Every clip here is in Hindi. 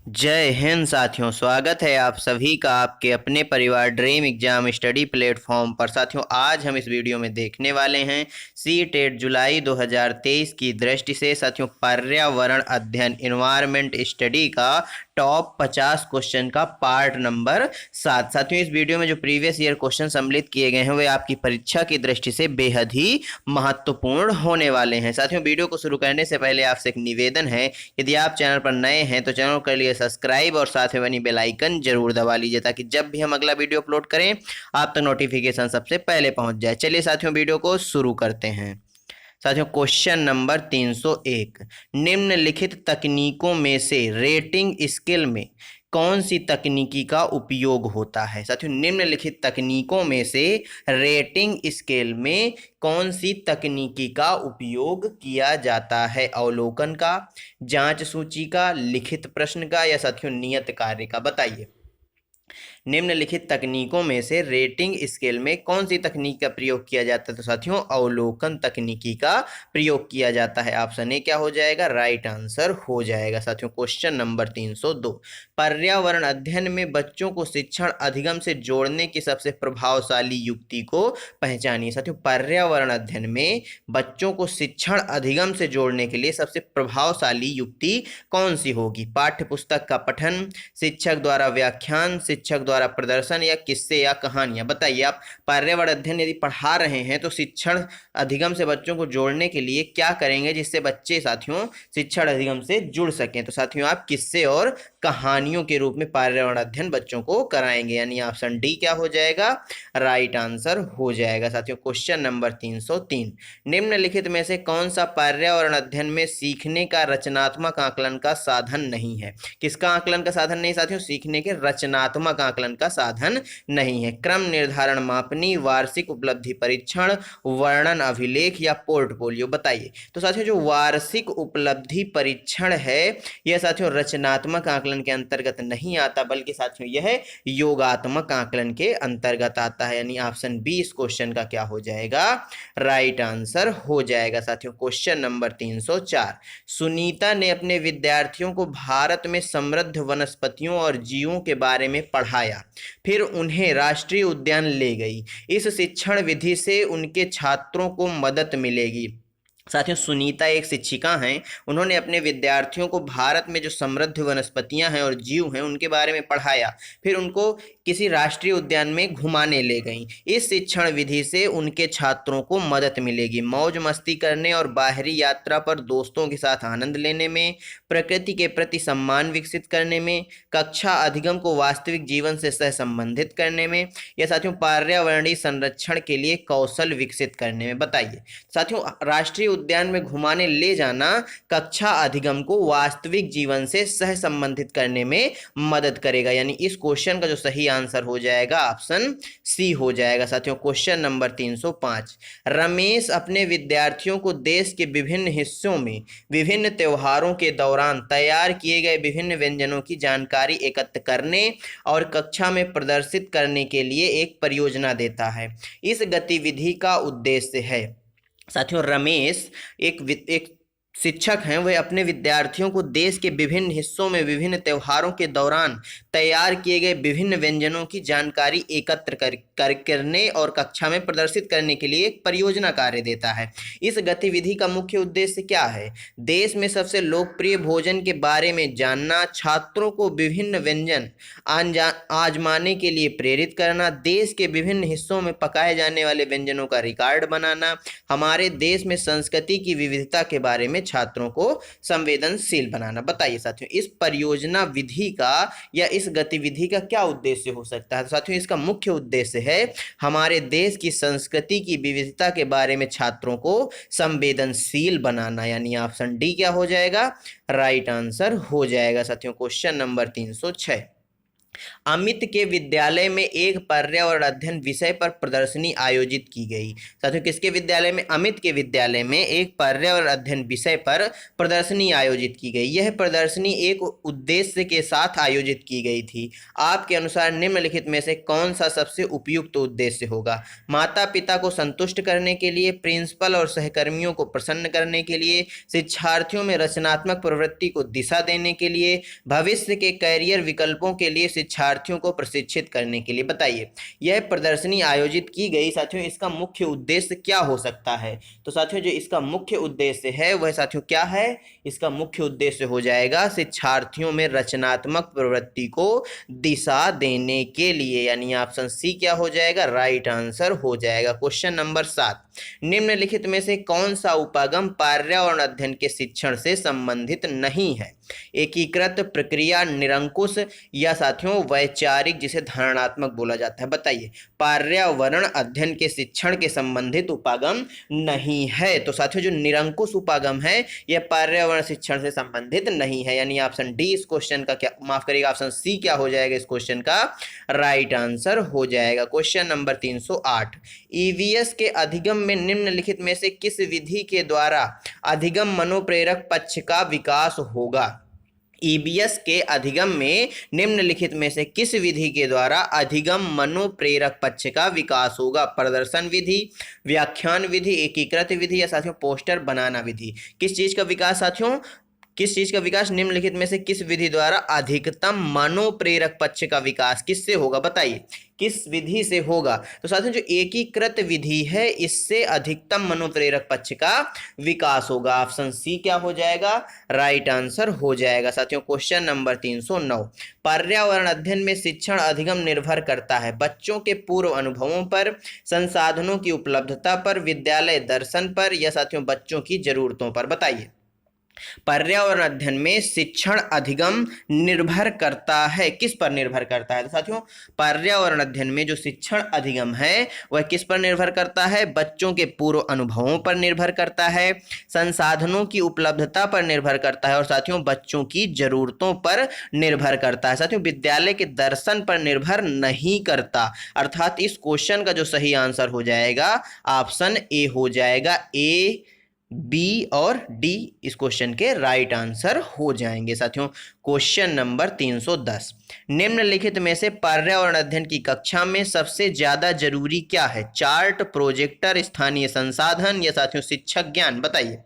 जय हिंद साथियों, स्वागत है आप सभी का आपके अपने परिवार ड्रीम एग्जाम स्टडी प्लेटफॉर्म पर। साथियों, आज हम इस वीडियो में देखने वाले हैं सी टेट जुलाई 2023 की दृष्टि से साथियों पर्यावरण अध्ययन इन्वायरमेंट स्टडी का टॉप 50 क्वेश्चन का पार्ट नंबर 7। साथियों, इस वीडियो में जो प्रीवियस ईयर क्वेश्चन सम्मिलित किए गए हैं वे आपकी परीक्षा की दृष्टि से बेहद ही महत्वपूर्ण होने वाले हैं। साथियों, वीडियो को शुरू करने से पहले आपसे एक निवेदन है, यदि आप चैनल पर नए हैं तो चैनल कर लिए सब्सक्राइब और साथ में बनी बेल आइकन जरूर दबा लीजिए ताकि जब भी हम अगला वीडियो अपलोड करें आप तक नोटिफिकेशन सबसे पहले पहुंच जाए। चलिए साथियों, वीडियो को शुरू करते हैं। साथियों, क्वेश्चन नंबर 301, निम्नलिखित तकनीकों में से रेटिंग स्केल में कौन सी तकनीकी का उपयोग होता है। साथियों, निम्नलिखित तकनीकों में से रेटिंग स्केल में कौन सी तकनीकी का उपयोग किया जाता है। अवलोकन का, जांच सूची का, लिखित प्रश्न का या साथियों नियत कार्य का। बताइए, निम्नलिखित तकनीकों में से रेटिंग स्केल में कौन सी तकनीक का प्रयोग किया जाता है। तो साथियों अवलोकन तकनीकी का प्रयोग किया जाता है। ऑप्शन ए क्या हो जाएगा, राइट आंसर हो जाएगा। साथियों, क्वेश्चन नंबर 302, पर्यावरण अध्ययन में बच्चों को शिक्षण अधिगम से जोड़ने की सबसे प्रभावशाली युक्ति को पहचानिए। साथियों, पर्यावरण अध्ययन में बच्चों को शिक्षण अधिगम से जोड़ने के लिए सबसे प्रभावशाली युक्ति कौन सी होगी। पाठ्य पुस्तक का पठन, शिक्षक द्वारा व्याख्यान, शिक्षक द्वारा प्रदर्शन या किस्से या कहानियां। बताइए, आप पर्यावरण अध्ययन यदि पढ़ा रहे हैं तो शिक्षण अधिगम से बच्चों को जोड़ने के लिए क्या करेंगे जिससे बच्चे साथियों शिक्षण अधिगम से जुड़ सकें। तो साथियों आप किस्से और कहानियों के रूप में पर्यावरण अध्ययन बच्चों को कराएंगे, यानी ऑप्शन डी क्या हो जाएगा, राइट आंसर हो जाएगा। साथियों, क्वेश्चन नंबर 303, निम्नलिखित में से कौन सा पर्यावरण अध्ययन में सीखने का रचनात्मक आकलन का साधन नहीं है। किसका आकलन का साधन नहीं साथियों, सीखने के रचनात्मक आकलन का साधन नहीं है। क्रम निर्धारण मापनी, वार्षिक उपलब्धि परीक्षण, वर्णन अभिलेख या पोर्टफोलियो। बताइए, तो साथियों जो वार्षिक उपलब्धि परीक्षण है यह साथियों रचनात्मक आकलन के अंतर्गत नहीं आता, बल्कि साथियों यह योगात्मक आकलन के अंतर्गत आता है, यानी ऑप्शन बी इस क्वेश्चन का क्या हो जाएगा, राइट आंसर हो जाएगा। साथियों, क्वेश्चन नंबर 304, सुनीता ने अपने विद्यार्थियों को भारत में समृद्ध वनस्पतियों और जीवों के बारे में पढ़ाया, फिर उन्हें राष्ट्रीय उद्यान ले गई। इस शिक्षण विधि से उनके छात्रों को मदद मिलेगी। साथियों सुनीता एक शिक्षिका हैं, उन्होंने अपने विद्यार्थियों को भारत में जो समृद्ध वनस्पतियां हैं और जीव हैं उनके बारे में पढ़ाया, फिर उनको किसी राष्ट्रीय उद्यान में घुमाने ले गईं। इस शिक्षण विधि से उनके छात्रों को मदद मिलेगी मौज मस्ती करने और बाहरी यात्रा पर दोस्तों के साथ आनंद लेने में, प्रकृति के प्रति सम्मान विकसित करने में, कक्षा अधिगम को वास्तविक जीवन से सहसंबंधित करने में, या साथियों पर्यावरणीय संरक्षण के लिए कौशल विकसित करने में। बताइए साथियों, राष्ट्रीय उद्यान में घुमाने ले जाना कक्षा अधिगम को वास्तविक जीवन से सह संबंधित करने में मदद करेगा, यानी इस क्वेश्चन का जो सही आंसर हो जाएगा ऑप्शन सी हो जाएगा। साथियों क्वेश्चन नंबर 305, रमेश अपने विद्यार्थियों को देश के विभिन्न हिस्सों में विभिन्न त्योहारों के दौरान तैयार किए गए विभिन्न व्यंजनों की जानकारी एकत्र करने और कक्षा में प्रदर्शित करने के लिए एक परियोजना देता है। इस गतिविधि का उद्देश्य है। साथियों रमेश एक शिक्षक हैं, वह अपने विद्यार्थियों को देश के विभिन्न हिस्सों में विभिन्न त्योहारों के दौरान तैयार किए गए विभिन्न व्यंजनों की जानकारी एकत्र करने और कक्षा में प्रदर्शित करने के लिए एक परियोजना कार्य देता है। इस गतिविधि का मुख्य उद्देश्य क्या है, देश में सबसे लोकप्रिय भोजन के बारे में जानना, छात्रों को विभिन्न व्यंजन आजमाने के लिए प्रेरित करना, देश के विभिन्न हिस्सों में पकाए जाने वाले व्यंजनों का रिकॉर्ड बनाना, हमारे देश में संस्कृति की विविधता के बारे में छात्रों को संवेदनशील बनाना। बताइए साथियों, इस परियोजना विधि का या इस गतिविधि का क्या उद्देश्य हो सकता है। तो साथियों इसका मुख्य उद्देश्य है हमारे देश की संस्कृति की विविधता के बारे में छात्रों को संवेदनशील बनाना, यानी ऑप्शन डी क्या हो जाएगा, राइट आंसर हो जाएगा। साथियों क्वेश्चन नंबर 306, अमित के विद्यालय में एक पर्यावरण अध्ययन विषय पर प्रदर्शनी आयोजित की गई। साथियों, किसके विद्यालय में? अमित के विद्यालय में एक पर्यावरण अध्ययन विषय पर प्रदर्शनी आयोजित की गई। यह प्रदर्शनी एक उद्देश्य के साथ आयोजित की गई थी। आपके अनुसार निम्नलिखित में से कौन सा सबसे उपयुक्त उद्देश्य होगा? माता पिता को संतुष्ट करने के लिए, प्रिंसिपल और सहकर्मियों को प्रसन्न करने के लिए, शिक्षार्थियों में रचनात्मक प्रवृत्ति को दिशा देने के लिए, भविष्य के कैरियर विकल्पों के लिए शिक्षार्थियों को प्रशिक्षित करने के लिए। बताइए, यह प्रदर्शनी आयोजित की गई साथियों, इसका मुख्य उद्देश्य क्या हो सकता है? तो साथियों, जो इसका मुख्य उद्देश्य है वह साथियों क्या है? इसका मुख्य उद्देश्य हो जाएगा शिक्षार्थियों में रचनात्मक प्रवृत्ति को दिशा देने के लिए, यानी ऑप्शन सी क्या हो जाएगा? राइट आंसर हो जाएगा। क्वेश्चन नंबर 7, निम्नलिखित में से कौन सा उपागम पर्यावरण अध्ययन के शिक्षण से संबंधित नहीं है? एकीकृत प्रक्रिया, निरंकुश या साथियों वैचारिक, जिसे धारणात्मक बोला जाता है। बताइए, पर्यावरण अध्ययन के शिक्षण के संबंधित उपागम नहीं है। तो साथियों, जो निरंकुश उपागम है यह पर्यावरण शिक्षण से संबंधित नहीं है, यानी ऑप्शन डी इस क्वेश्चन का क्या, माफ करिएगा, ऑप्शन सी क्या हो जाएगा इस क्वेश्चन का? राइट आंसर हो जाएगा। क्वेश्चन नंबर 308, ईवीएस के अधिगम में निम्नलिखित में से किस विधि के द्वारा अधिगम मनोप्रेरक पक्ष का विकास होगा? ईबीएस के अधिगम में निम्नलिखित में से किस विधि के द्वारा अधिगम मनोप्रेरक पक्ष का विकास होगा? प्रदर्शन विधि, व्याख्यान विधि, एकीकृत विधि या साथियों पोस्टर बनाना विधि। किस चीज का विकास साथियों? किस चीज का विकास? निम्नलिखित में से किस विधि द्वारा अधिकतम मनोप्रेरक पक्ष का विकास किससे होगा? बताइए, किस विधि से होगा? तो साथियों, जो एकीकृत विधि है इससे अधिकतम मनोप्रेरक पक्ष का विकास होगा। ऑप्शन सी क्या हो जाएगा? राइट आंसर हो जाएगा। साथियों, क्वेश्चन नंबर 309, पर्यावरण अध्ययन में शिक्षण अधिगम निर्भर करता है बच्चों के पूर्व अनुभवों पर, संसाधनों की उपलब्धता पर, विद्यालय दर्शन पर या साथियों बच्चों की जरूरतों पर। बताइए, पर्यावरण अध्ययन में शिक्षण अधिगम निर्भर करता है, किस पर निर्भर करता है? तो साथियों, पर्यावरण अध्ययन में जो शिक्षण अधिगम है वह किस पर निर्भर करता है? बच्चों के पूर्व अनुभवों पर निर्भर करता है, संसाधनों की उपलब्धता पर निर्भर करता है और साथियों बच्चों की जरूरतों पर निर्भर करता है। साथियों, विद्यालय के दर्शन पर निर्भर नहीं करता, अर्थात इस क्वेश्चन का जो सही आंसर हो जाएगा ऑप्शन ए हो जाएगा। ए, बी और डी इस क्वेश्चन के राइट आंसर हो जाएंगे। साथियों, क्वेश्चन नंबर 310, निम्नलिखित में से पर्यावरण अध्ययन की कक्षा में सबसे ज्यादा जरूरी क्या है? चार्ट, प्रोजेक्टर, स्थानीय संसाधन या साथियों शिक्षक ज्ञान। बताइए,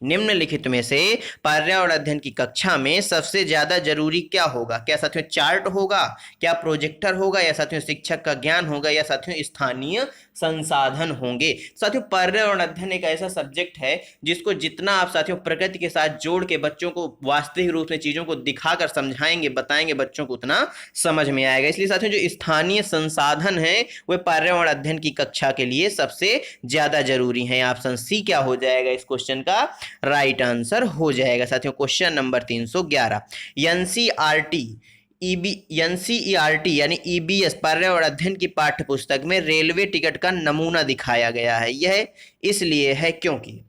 निम्नलिखित में से पर्यावरण अध्ययन की कक्षा में सबसे ज्यादा जरूरी क्या होगा? क्या साथियों चार्ट होगा, क्या प्रोजेक्टर होगा या साथियों शिक्षक का ज्ञान होगा या साथियों स्थानीय संसाधन होंगे? साथियों, पर्यावरण अध्ययन एक ऐसा सब्जेक्ट है जिसको जितना आप साथियों प्रकृति के साथ जोड़ के बच्चों को वास्तविक रूप में चीजों को दिखाकर समझाएंगे, बताएंगे बच्चों को, उतना समझ में आएगा। इसलिए साथियों, जो स्थानीय संसाधन है वह पर्यावरण अध्ययन की कक्षा के लिए सबसे ज्यादा जरूरी है। ऑप्शन सी क्या हो जाएगा इस क्वेश्चन का? राइट आंसर हो जाएगा। साथियों, क्वेश्चन नंबर 311, एनसीईआरटी एनसीईआरटी यानी ईबीएस पर्यावरण अध्ययन की पाठ्य पुस्तक में रेलवे टिकट का नमूना दिखाया गया है। यह इसलिए है क्योंकि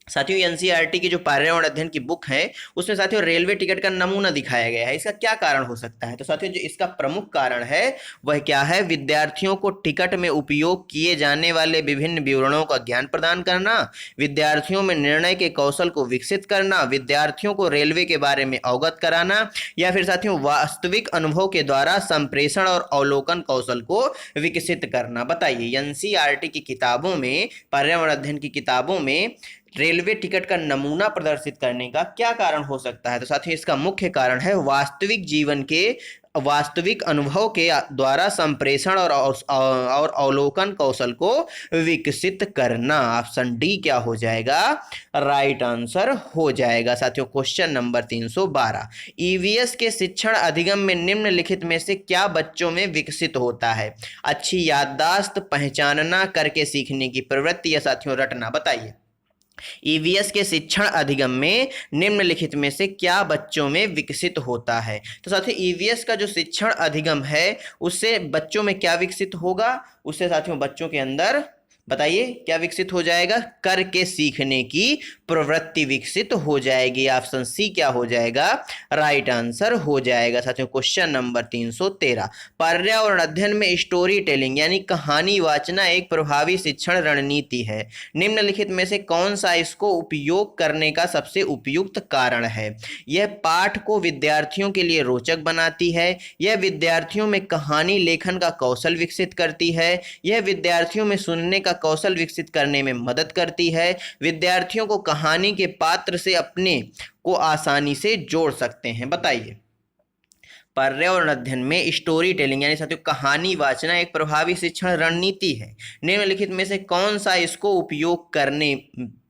साथियों एनसीईआरटी की जो पर्यावरण अध्ययन की बुक है उसमें साथियों रेलवे टिकट का नमूना दिखाया गया है। इसका क्या कारण हो सकता है? तो साथियों, जो इसका प्रमुख कारण है वह क्या है? विद्यार्थियों को टिकट में उपयोग किए जाने वाले विभिन्न विवरणों का ज्ञान प्रदान करना, विद्यार्थियों में निर्णय के कौशल को विकसित करना, विद्यार्थियों को रेलवे के बारे में अवगत कराना या फिर साथियों वास्तविक अनुभव के द्वारा संप्रेषण और अवलोकन कौशल को विकसित करना। बताइए, एनसीईआरटी की किताबों में, पर्यावरण अध्ययन की किताबों में रेलवे टिकट का नमूना प्रदर्शित करने का क्या कारण हो सकता है? तो साथियों, इसका मुख्य कारण है वास्तविक जीवन के वास्तविक अनुभव के द्वारा संप्रेषण और अवलोकन कौशल को विकसित करना। ऑप्शन डी क्या हो जाएगा? राइट आंसर हो जाएगा। साथियों, क्वेश्चन नंबर 312, ईवीएस के शिक्षण अधिगम में निम्नलिखित में से क्या बच्चों में विकसित होता है? अच्छी याददाश्त, पहचानना, करके सीखने की प्रवृत्ति या साथियों रटना। बताइए, ईवीएस के शिक्षण अधिगम में निम्नलिखित में से क्या बच्चों में विकसित होता है? तो साथियों, ईवीएस का जो शिक्षण अधिगम है उससे बच्चों में क्या विकसित होगा? उससे साथियों बच्चों के अंदर बताइए क्या विकसित हो जाएगा? करके सीखने की प्रवृत्ति विकसित हो जाएगी। ऑप्शन सी क्या हो जाएगा? राइट आंसर हो जाएगा। साथियों क्वेश्चन नंबर 313, पर्यावरण अध्ययन में स्टोरी टेलिंग यानी कहानी वाचना एक प्रभावी शिक्षण रणनीति है। निम्नलिखित में से कौन सा इसको उपयोग करने का सबसे उपयुक्त कारण है? यह पाठ को विद्यार्थियों के लिए रोचक बनाती है, यह विद्यार्थियों में कहानी लेखन का कौशल विकसित करती है, यह विद्यार्थियों में सुनने का कौशल विकसित करने में मदद करती है, विद्यार्थियों को कहानी के पात्र से अपने को आसानी से जोड़ सकते हैं। बताइए। पर्यावरण अध्ययन में स्टोरी टेलिंग यानी साथियों कहानी वाचना एक प्रभावी शिक्षण रणनीति है। निम्नलिखित में से कौन सा इसको उपयोग करने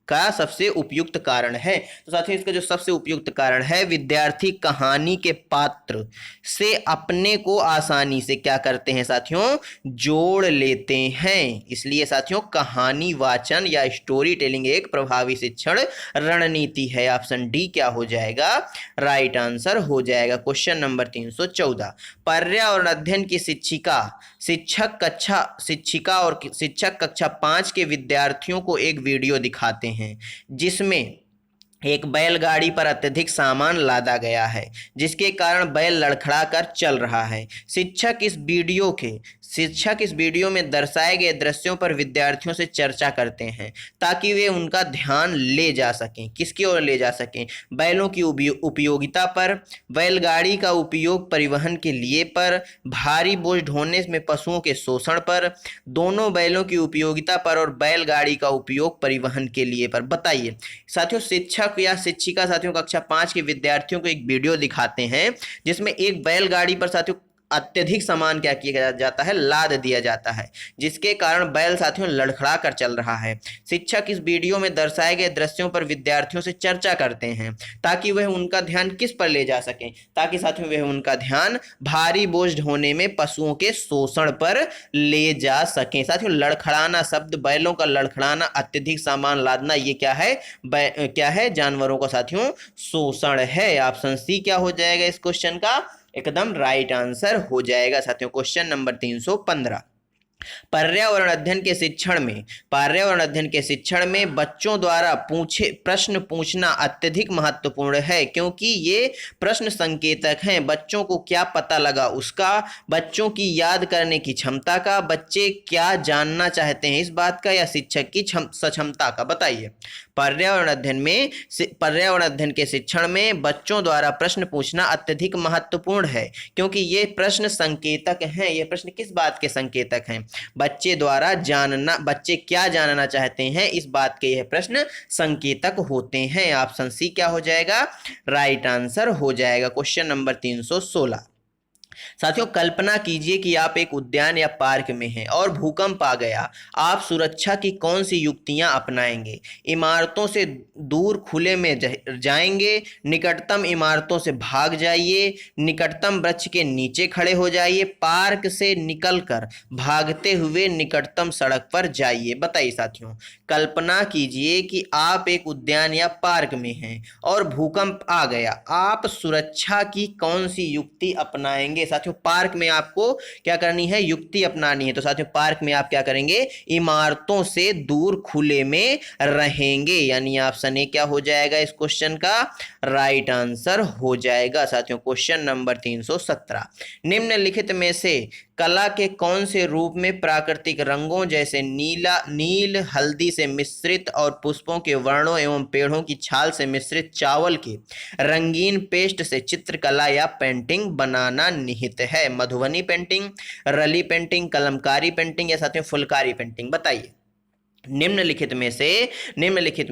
का सबसे उपयुक्त कारण है? तो साथियों इसका जो सबसे उपयुक्त कारण है, विद्यार्थी कहानी के पात्र से अपने को आसानी से क्या करते हैं साथियों? जोड़ लेते हैं। इसलिए साथियों कहानी वाचन या स्टोरी टेलिंग एक प्रभावी शिक्षण रणनीति है। ऑप्शन डी क्या हो जाएगा? राइट आंसर हो जाएगा। क्वेश्चन नंबर 314, पर्यावरण अध्ययन की शिक्षक कक्षा 5 के विद्यार्थियों को एक वीडियो दिखाते हैं जिसमें एक बैलगाड़ी पर अत्यधिक सामान लादा गया है जिसके कारण बैल लड़खड़ा कर चल रहा है। शिक्षक इस वीडियो में दर्शाए गए दृश्यों पर विद्यार्थियों से चर्चा करते हैं ताकि वे उनका ध्यान ले जा सकें। किसकी ओर ले जा सकें? बैलों की उपयोगिता पर, बैलगाड़ी का उपयोग परिवहन के लिए पर, भारी बोझ ढोने में पशुओं के शोषण पर, दोनों बैलों की उपयोगिता पर और बैलगाड़ी का उपयोग परिवहन के लिए पर। बताइए साथियों, शिक्षक या शिक्षिका साथियों कक्षा 5 के विद्यार्थियों को एक वीडियो दिखाते हैं जिसमें एक बैलगाड़ी पर साथियों अत्यधिक सामान क्या किया जाता है? लाद दिया जाता है जिसके कारण बैल साथियों लड़खड़ा कर चल रहा है। शिक्षक इस वीडियो में दर्शाए गए दृश्यों पर विद्यार्थियों से चर्चा करते हैं ताकि वह उनका ध्यान किस पर ले जा सकें? ताकि साथियों वह उनका ध्यान भारी बोझ ढोने में पशुओं के शोषण पर ले जा सकें। साथियों लड़खड़ाना शब्द, बैलों का लड़खड़ाना, अत्यधिक सामान लादना, ये क्या है? क्या है? जानवरों का साथियों शोषण है। ऑप्शन सी क्या हो जाएगा इस क्वेश्चन का? एकदम राइट आंसर हो जाएगा। साथियों क्वेश्चन नंबर 315, पर्यावरण अध्ययन के शिक्षण में बच्चों द्वारा प्रश्न पूछना अत्यधिक महत्वपूर्ण है क्योंकि ये प्रश्न संकेतक हैं बच्चों को क्या पता लगा उसका, बच्चों की याद करने की क्षमता का, बच्चे क्या जानना चाहते हैं इस बात का, या शिक्षक की सक्षमता का। बताइए। पर्यावरण अध्ययन के शिक्षण में बच्चों द्वारा प्रश्न पूछना अत्यधिक महत्वपूर्ण है क्योंकि ये प्रश्न संकेतक हैं। ये प्रश्न किस बात के संकेतक हैं? बच्चे क्या जानना चाहते हैं इस बात के यह प्रश्न संकेतक होते हैं। ऑप्शन सी क्या हो जाएगा? राइट आंसर हो जाएगा। क्वेश्चन नंबर 316, साथियों कल्पना कीजिए कि आप एक उद्यान या पार्क में हैं और भूकंप आ गया। आप सुरक्षा की कौन सी युक्तियां अपनाएंगे? इमारतों से दूर खुले में जाएंगे, निकटतम इमारतों से भाग जाइए, निकटतम वृक्ष के नीचे खड़े हो जाइए, पार्क से निकलकर भागते हुए निकटतम सड़क पर जाइए। बताइए साथियों, कल्पना कीजिए कि आप एक उद्यान या पार्क में हैं और भूकंप आ गया। आप सुरक्षा की कौन सी युक्ति अपनाएंगे? साथियों पार्क में आपको क्या करनी है? युक्ति अपनानी है। तो साथियों पार्क में आप क्या करेंगे? इमारतों से दूर खुले में रहेंगे। यानी ऑप्शन ए क्या हो जाएगा इस क्वेश्चन का? राइट आंसर हो जाएगा। साथियों क्वेश्चन नंबर 317, निम्नलिखित में से कला के कौन से रूप में प्राकृतिक रंगों जैसे नील हल्दी से मिश्रित और पुष्पों के वर्णों एवं पेड़ों की छाल से मिश्रित चावल के रंगीन पेस्ट से चित्रकला या पेंटिंग बनाना निहित है? मधुबनी पेंटिंग, रली पेंटिंग, कलमकारी पेंटिंग या साथियों फुलकारी पेंटिंग। बताइए। निम्नलिखित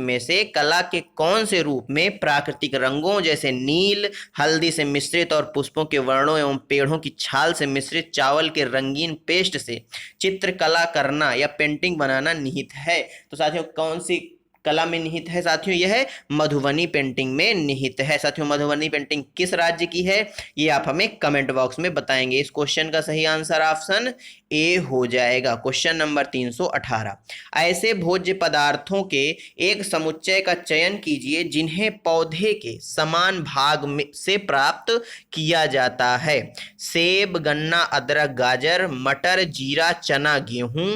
में से कला के कौन से रूप में प्राकृतिक रंगों जैसे नील हल्दी से मिश्रित और पुष्पों के वर्णों एवं पेड़ों की छाल से मिश्रित चावल के रंगीन पेस्ट से चित्रकला करना या पेंटिंग बनाना निहित है? तो साथियों कौन सी कला में निहित है? साथियों यह मधुबनी पेंटिंग में निहित है। साथियों मधुबनी पेंटिंग किस राज्य की है? ये आप हमें कमेंट बॉक्स में बताएंगे। इस क्वेश्चन का सही आंसर ऑप्शन ए हो जाएगा। क्वेश्चन नंबर 318, ऐसे भोज्य पदार्थों के एक समुच्चय का चयन कीजिए जिन्हें पौधे के समान भाग से प्राप्त किया जाता है। सेब, गन्ना, अदरक, गाजर, मटर, जीरा, चना, गेहूं,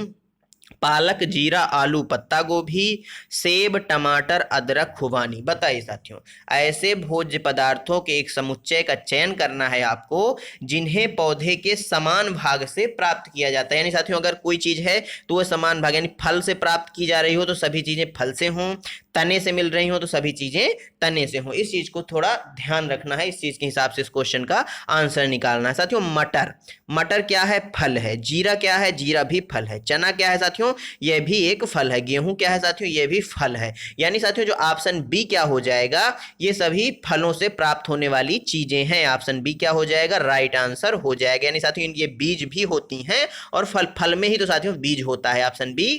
पालक, जीरा, आलू, पत्ता गोभी, सेब, टमाटर, अदरक, खुबानी। बताइए साथियों, ऐसे भोज्य पदार्थों के एक समुच्चय का चयन करना है आपको जिन्हें पौधे के समान भाग से प्राप्त किया जाता है। यानी साथियों, अगर कोई चीज है तो वह समान भाग, यानी फल से प्राप्त की जा रही हो तो सभी चीजें फल से हों, तने से मिल रही हो तो सभी चीजें तने से हों। इस चीज को थोड़ा ध्यान रखना है, इस चीज के हिसाब से इस क्वेश्चन का आंसर निकालना है। साथियों, मटर, मटर क्या है? फल है। जीरा क्या है? जीरा भी फल है। चना क्या है साथियों? यह भी एक फल है। गेहूं क्या है साथियों? यह भी फल है। यानी साथियों, जो ऑप्शन बी क्या हो जाएगा, ये सभी फलों से प्राप्त होने वाली चीजें हैं। ऑप्शन बी क्या हो जाएगा? राइट आंसर हो जाएगा। यानी साथियों, ये बीज भी होती हैं और फल, फल में ही तो साथियों बीज होता है। ऑप्शन बी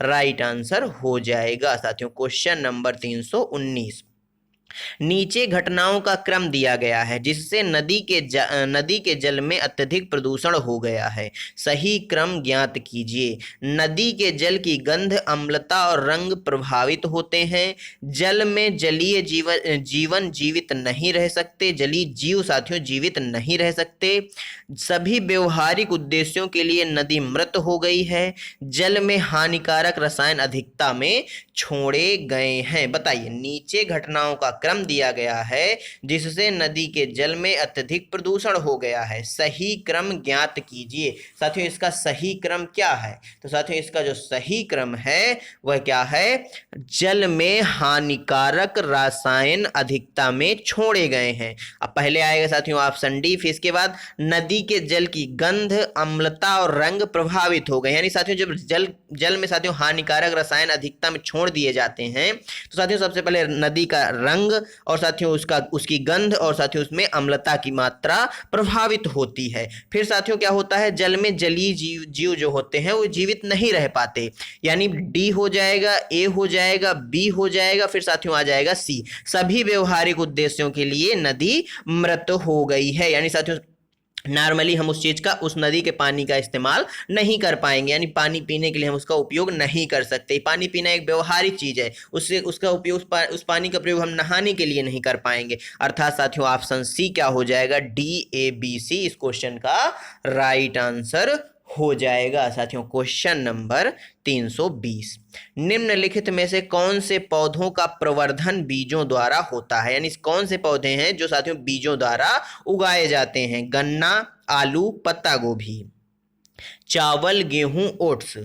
राइट आंसर हो जाएगा। साथियों, क्वेश्चन नंबर 319, नीचे घटनाओं का क्रम दिया गया है जिससे नदी के जल में अत्यधिक प्रदूषण हो गया है। सही क्रम ज्ञात कीजिए। नदी के जल की गंध, अम्लता और रंग प्रभावित होते हैं। जल में जलीय जीवन जीवित नहीं रह सकते। जलीय जीव साथियों जीवित नहीं रह सकते। सभी व्यवहारिक उद्देश्यों के लिए नदी मृत हो गई है। जल में हानिकारक रसायन अधिकता में छोड़े गए हैं। बताइए, नीचे घटनाओं का क्रम दिया गया है जिससे नदी के जल में अत्यधिक प्रदूषण हो गया है। सही क्रम ज्ञात कीजिए। साथियों, इसका सही क्रम क्या है? तो साथियों, इसका जो सही क्रम है वह क्या है? जल में हानिकारक रसायन अधिकता में छोड़े गए हैं। अब पहले आएगा साथियों ऑप्शन डी, फिर इसके बाद नदी के जल की गंध, अम्लता और रंग प्रभावित हो गए। यानी साथियों, जब जल में साथियों हानिकारक रसायन अधिकता में छोड़ दिए जाते हैं तो साथियों सबसे पहले नदी का रंग और साथियों उसकी गंध और साथियों उसमें अम्लता की मात्रा प्रभावित होती है। फिर साथियों क्या होता है? जल में जलीय जीव जो होते हैं वो जीवित नहीं रह पाते। यानी डी हो जाएगा, ए हो जाएगा, बी हो जाएगा, फिर साथियों आ जाएगा सी। सभी व्यवहारिक उद्देश्यों के लिए नदी मृत हो गई है। यानी साथियों नॉर्मली हम उस चीज का, उस नदी के पानी का इस्तेमाल नहीं कर पाएंगे। यानी पानी पीने के लिए हम उसका उपयोग नहीं कर सकते। पानी पीना एक व्यवहारिक चीज है, उससे उसका उपयोग उस पानी का प्रयोग हम नहाने के लिए नहीं कर पाएंगे। अर्थात साथियों ऑप्शन सी क्या हो जाएगा? डी, ए, बी, सी इस क्वेश्चन का राइट आंसर हो जाएगा। साथियों, क्वेश्चन नंबर 320, निम्नलिखित में से कौन से पौधों का प्रवर्धन बीजों द्वारा होता है? यानी कौन से पौधे हैं जो साथियों बीजों द्वारा उगाए जाते हैं? गन्ना, आलू, पत्ता गोभी। चावल, गेहूं, ओट्स।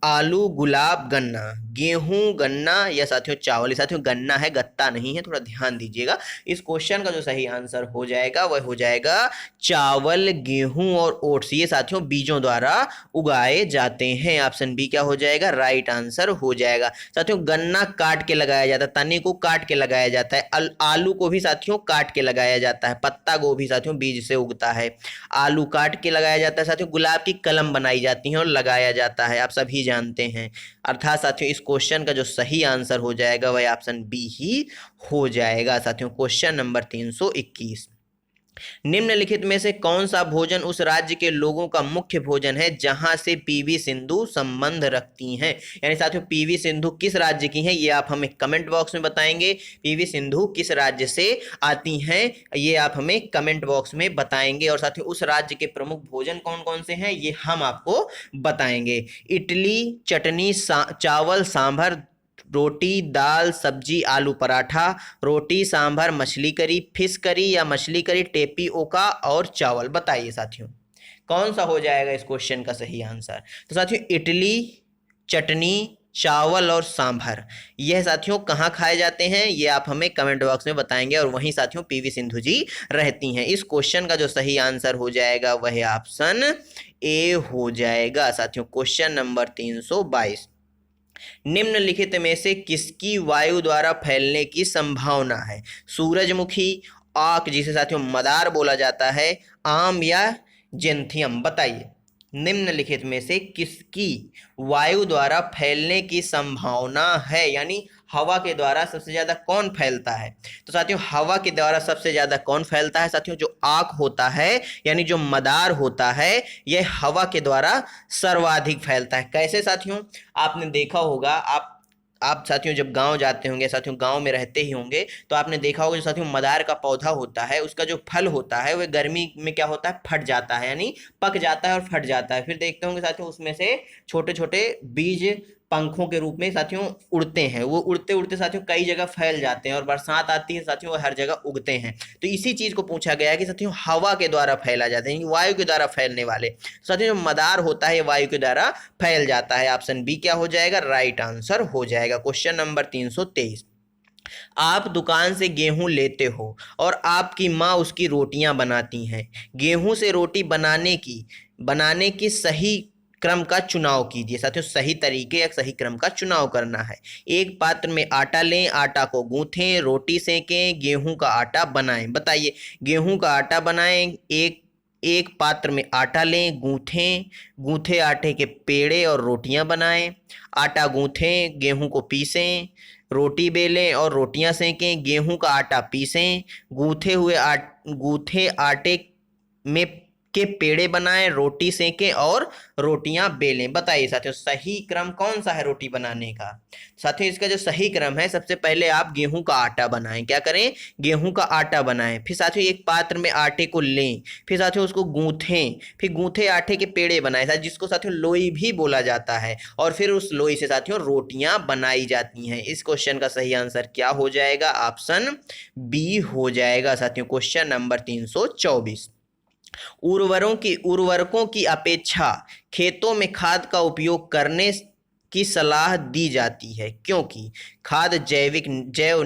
आलू, गुलाब, गन्ना। गेहूं, गन्ना या साथियों चावल। साथियों गन्ना है, गत्ता नहीं है, थोड़ा ध्यान दीजिएगा। इस क्वेश्चन का जो सही आंसर हो जाएगा वह हो जाएगा चावल, गेहूं और ओट्स। ये साथियों बीजों द्वारा उगाए जाते हैं। ऑप्शन बी क्या हो जाएगा? राइट आंसर हो जाएगा। साथियों गन्ना काट के लगाया जाता है, तने को काट के लगाया जाता है। आलू को भी साथियों काट के लगाया जाता है। पत्ता गोभी साथियों बीज से उगता है। आलू काट के लगाया जाता है। साथियों गुलाब की कलम बनाई जाती है और लगाया जाता है, आप सभी जानते हैं। अर्थात साथियों इस क्वेश्चन का जो सही आंसर हो जाएगा वह ऑप्शन बी ही हो जाएगा। साथियों क्वेश्चन नंबर 321, निम्नलिखित में से कौन सा भोजन उस राज्य के लोगों का मुख्य भोजन है जहां से पीवी सिंधु संबंध रखती हैं? यानी साथियों पीवी सिंधु किस राज्य की हैं ये आप हमें कमेंट बॉक्स में बताएंगे। पीवी सिंधु किस राज्य से आती हैं ये आप हमें कमेंट बॉक्स में बताएंगे। और साथियों उस राज्य के प्रमुख भोजन कौन कौन से हैं ये हम आपको बताएंगे। इडली, चटनी, चावल, सांभर, रोटी, दाल, सब्जी, आलू पराठा, रोटी, सांभर, मछली करी, फिश करी या मछली करी, टेपिओका और चावल। बताइए साथियों कौन सा हो जाएगा इस क्वेश्चन का सही आंसर? तो साथियों इडली, चटनी, चावल और सांभर यह साथियों कहाँ खाए जाते हैं ये आप हमें कमेंट बॉक्स में बताएंगे। और वहीं साथियों पीवी सिंधु जी रहती हैं। इस क्वेश्चन का जो सही आंसर हो जाएगा वह ऑप्शन ए हो जाएगा। साथियों क्वेश्चन नंबर 322, निम्नलिखित में से किसकी वायु द्वारा फैलने की संभावना है? सूरजमुखी, आक जिसे साथियों मदार बोला जाता है, आम या जेंथियम। बताइए निम्नलिखित में से किसकी वायु द्वारा फैलने की संभावना है? यानी हवा के द्वारा सबसे ज्यादा कौन फैलता है? तो साथियों हवा के द्वारा सबसे ज्यादा कौन फैलता है? साथियों जो आक होता है यानी जो मदार होता है यह हवा के द्वारा सर्वाधिक फैलता है। कैसे साथियों? आपने देखा होगा, आप आप साथियों जब गांव जाते होंगे, साथियों गांव में रहते ही होंगे, तो आपने देखा होगा जो साथियों मदार का पौधा होता है, उसका जो फल होता है वह गर्मी में क्या होता है, फट जाता है, यानी पक जाता है और फट जाता है। फिर देखते होंगे साथियों उसमें से छोटे छोटे बीज पंखों के रूप में साथियों उड़ते हैं। वो उड़ते उड़ते साथियों कई जगह फैल जाते हैं और बरसात आती है साथियों वो हर जगह उगते हैं। तो इसी चीज को पूछा गया है कि साथियों हवा के द्वारा फैला जाता है, वायु के द्वारा फैलने वाले साथियों जो मदार होता है वायु के द्वारा फैल जाता है। ऑप्शन बी क्या हो जाएगा, राइट आंसर हो जाएगा। क्वेश्चन नंबर 323, आप दुकान से गेहूं लेते हो और आपकी माँ उसकी रोटियां बनाती हैं। गेहूं से रोटी बनाने की सही क्रम का चुनाव कीजिए। साथियों सही तरीके या सही क्रम का चुनाव करना है। एक पात्र में आटा लें, आटा को गूंथें, रोटी सेकें, गेहूं का आटा बनाएं। बताइए, गेहूं का आटा बनाएं, एक पात्र में आटा लें, गूंथें, गूंथे आटे के पेड़े और रोटियां बनाएं। आटा गूंथें, गेहूं को पीसें, रोटी बेलें और रोटियां सेकें, गेहूं का आटा पीसें, गूंथे आटे में के पेड़े बनाएं, रोटी सेकें और रोटियां बेलें। बताइए साथियों सही क्रम कौन सा है रोटी बनाने का। साथियों इसका जो सही क्रम है, सबसे पहले आप गेहूं का आटा बनाएं। क्या करें, गेहूं का आटा बनाएं। फिर साथियों एक पात्र में आटे को लें, फिर साथियों उसको गूंथें, फिर गूंथे आटे के पेड़े बनाएं, जिसको साथियों लोई भी बोला जाता है, और फिर उस लोई से साथियों रोटियां बनाई जाती हैं। इस क्वेश्चन का सही आंसर क्या हो जाएगा, ऑप्शन बी हो जाएगा। साथियों क्वेश्चन नंबर 324, उर्वरकों की अपेक्षा खेतों में खाद का उपयोग करने की सलाह दी जाती है, क्योंकि खाद जैव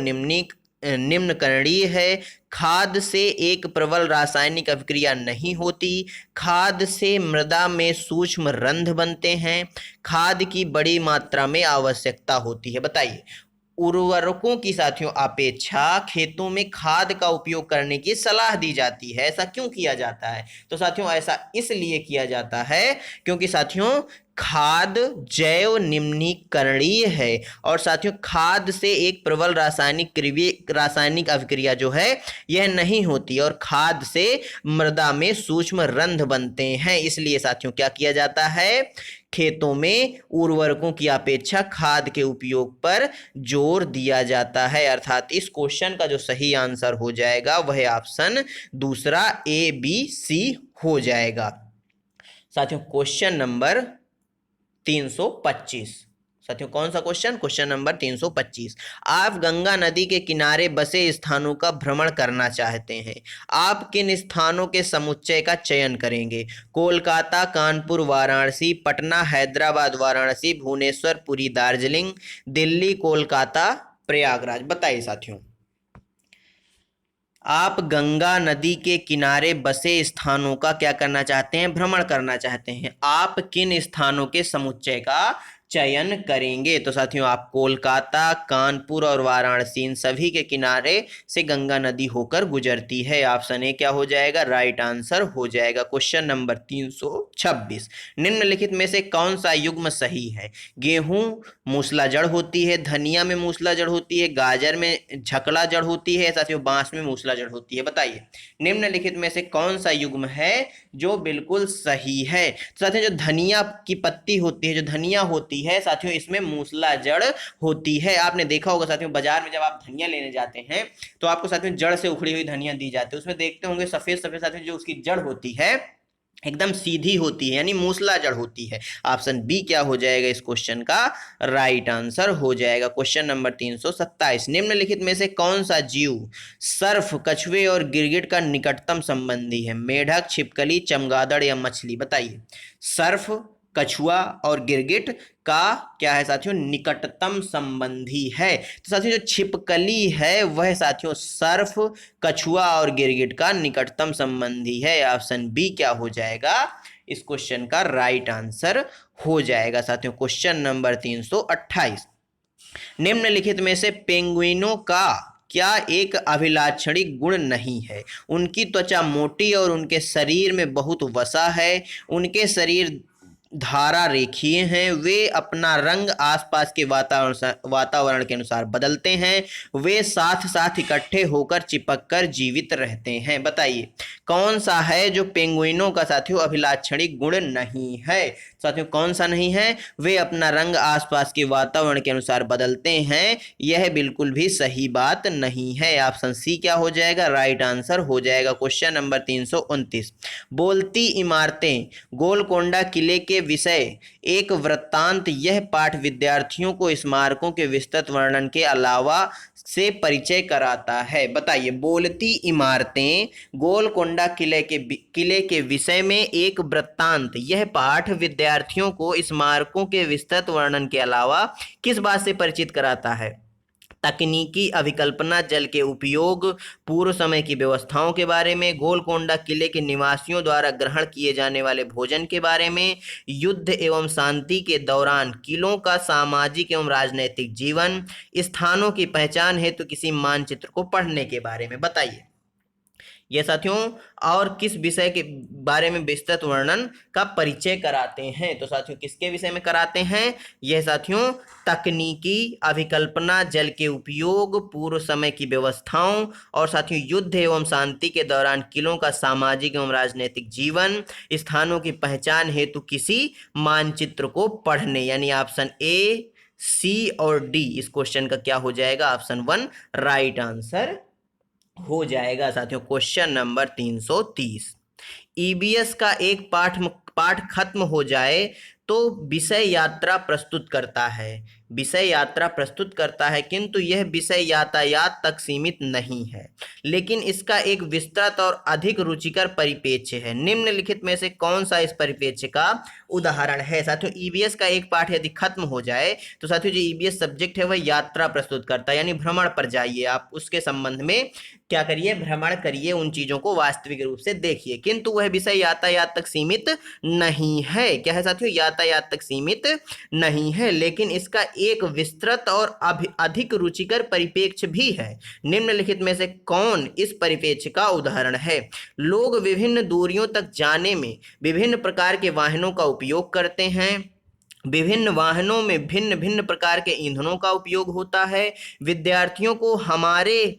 निम्नकरणीय है, खाद से एक प्रबल रासायनिक अभिक्रिया नहीं होती, खाद से मृदा में सूक्ष्म रंध्र बनते हैं, खाद की बड़ी मात्रा में आवश्यकता होती है। बताइए, उर्वरकों की साथियों अपेक्षा खेतों में खाद का उपयोग करने की सलाह दी जाती है। ऐसा क्यों किया जाता है, तो साथियों ऐसा इसलिए किया जाता है क्योंकि साथियों खाद जैव निम्नीकरणीय है, और साथियों खाद से एक प्रबल रासायनिक अभिक्रिया जो है यह नहीं होती, और खाद से मृदा में सूक्ष्म रंध्र बनते हैं। इसलिए साथियों क्या किया जाता है, खेतों में उर्वरकों की अपेक्षा खाद के उपयोग पर जोर दिया जाता है। अर्थात इस क्वेश्चन का जो सही आंसर हो जाएगा वह ऑप्शन दूसरा ए बी सी हो जाएगा। साथियों क्वेश्चन नंबर 325, साथियों कौन सा क्वेश्चन, क्वेश्चन नंबर 325, आप गंगा नदी के किनारे बसे स्थानों का भ्रमण करना चाहते हैं। आप किन स्थानों के समुच्चय का चयन करेंगे, कोलकाता, कानपुर, वाराणसी, पटना, हैदराबाद, वाराणसी, भुवनेश्वर, पुरी, दार्जिलिंग, दिल्ली, कोलकाता, प्रयागराज। बताइए साथियों, आप गंगा नदी के किनारे बसे स्थानों का क्या करना चाहते हैं, भ्रमण करना चाहते हैं। आप किन स्थानों के समुच्चय का चयन करेंगे, तो साथियों आप कोलकाता, कानपुर और वाराणसी इन सभी के किनारे से गंगा नदी होकर गुजरती है। ऑप्शन ए क्या हो जाएगा, राइट आंसर हो जाएगा। क्वेश्चन नंबर 326, निम्नलिखित में से कौन सा युग्म सही है। गेहूं मूसला जड़ होती है, धनिया में मूसला जड़ होती है, गाजर में झकड़ा जड़ होती है, साथियों बांस में मूसला जड़ होती है। बताइए निम्नलिखित में से कौन सा युग्म है जो बिल्कुल सही है। साथियों जो धनिया की पत्ती होती है, जो धनिया होती है साथियों, इसमें मूसला जड़ होती है। आपने देखा होगा साथियों बाजार में जब आप धनिया लेने जाते हैं तो आपको साथियों जड़ से उखड़ी हुई धनिया दी जाती है। उसमें देखते होंगे सफेद सफेद साथियों जो उसकी जड़ होती है एकदम सीधी होती है, यानी मूसला जड़ होती है। ऑप्शन बी क्या हो जाएगा इस क्वेश्चन का राइट आंसर हो जाएगा। क्वेश्चन नंबर 327, निम्नलिखित में से कौन सा जीव सर्फ, कछुए और गिरगिट का निकटतम संबंधी है। मेढक, छिपकली, चमगादड़ या मछली। बताइए सर्फ, कछुआ और गिरगिट का क्या है साथियों, निकटतम संबंधी है। तो साथियों जो छिपकली है वह साथियों सर्फ, कछुआ और गिरगिट का निकटतम संबंधी है। ऑप्शन बी क्या हो जाएगा इस क्वेश्चन का राइट आंसर हो जाएगा। साथियों क्वेश्चन नंबर 328, निम्नलिखित में से पेंगुइनों का क्या एक अभिलाक्षणिक गुण नहीं है। उनकी त्वचा मोटी और उनके शरीर में बहुत वसा है। उनके शरीर धारा रेखीय हैं, वे अपना रंग आसपास के वातावरण के अनुसार बदलते हैं, वे साथ साथ इकट्ठे होकर चिपक कर जीवित रहते हैं। बताइए कौन सा है जो पेंगुइनों का साथियों अभिलाक्षणिक गुण नहीं है। साथियों कौन सा नहीं है, वे अपना रंग आसपास के वातावरण के अनुसार बदलते हैं, यह बिल्कुल भी सही बात नहीं है। ऑप्शन सी क्या हो जाएगा, राइट आंसर हो जाएगा। क्वेश्चन नंबर 329, बोलती इमारतें गोलकोंडा किले के विषय एक वृत्तांत। यह पाठ विद्यार्थियों को स्मारकों के विस्तृत वर्णन के अलावा से परिचय कराता है। बताइए बोलती इमारतें गोलकोंडा किले के विषय में एक वृत्तांत, यह पाठ विद्यार्थियों को स्मारकों के विस्तृत वर्णन के अलावा किस बात से परिचित कराता है। तकनीकी अभिकल्पना, जल के उपयोग, पूर्व समय की व्यवस्थाओं के बारे में, गोलकोंडा किले के निवासियों द्वारा ग्रहण किए जाने वाले भोजन के बारे में, युद्ध एवं शांति के दौरान किलों का सामाजिक एवं राजनैतिक जीवन, स्थानों की पहचान हेतु किसी मानचित्र को पढ़ने के बारे में। बताइए ये साथियों और किस विषय के बारे में विस्तृत वर्णन का परिचय कराते हैं। तो साथियों किसके विषय में कराते हैं, यह साथियों तकनीकी अभिकल्पना, जल के उपयोग, पूर्व समय की व्यवस्थाओं और साथियों युद्ध एवं शांति के दौरान किलों का सामाजिक एवं राजनीतिक जीवन, स्थानों की पहचान हेतु किसी मानचित्र को पढ़ने, यानी ऑप्शन ए, सी और डी इस क्वेश्चन का क्या हो जाएगा, ऑप्शन 1 राइट आंसर हो जाएगा। साथियों क्वेश्चन नंबर 330, ईबीएस का एक पाठ खत्म हो जाए तो विषय यात्रा प्रस्तुत करता है, विषय यात्रा प्रस्तुत करता है, किंतु यह विषय यातायात तक सीमित नहीं है, लेकिन इसका एक विस्तृत और अधिक रुचिकर परिप्रेक्ष्य है। निम्नलिखित में से कौन सा इस परिप्रेक्ष्य का उदाहरण है। साथियों ईबीएस का एक पाठ यदि खत्म हो जाए तो साथियों जो ईबीएस सब्जेक्ट है वह यात्रा प्रस्तुत करता है, यानी भ्रमण पर जाइए आप, उसके संबंध में क्या करिए, भ्रमण करिए, उन चीजों को वास्तविक रूप से देखिए, किंतु वह विषय यातायात तक सीमित नहीं है। क्या है साथियों, यातायात तक सीमित नहीं है, लेकिन इसका एक विस्तृत और अधिक रुचिकर परिप्रेक्ष्य भी है। निम्नलिखित में से कौन इस परिप्रेक्ष्य का उदाहरण है। लोग विभिन्न दूरियों तक जाने में विभिन्न प्रकार के वाहनों का उपयोग करते हैं, विभिन्न वाहनों में भिन्न भिन्न प्रकार के ईंधनों का उपयोग होता है। विद्यार्थियों को हमारे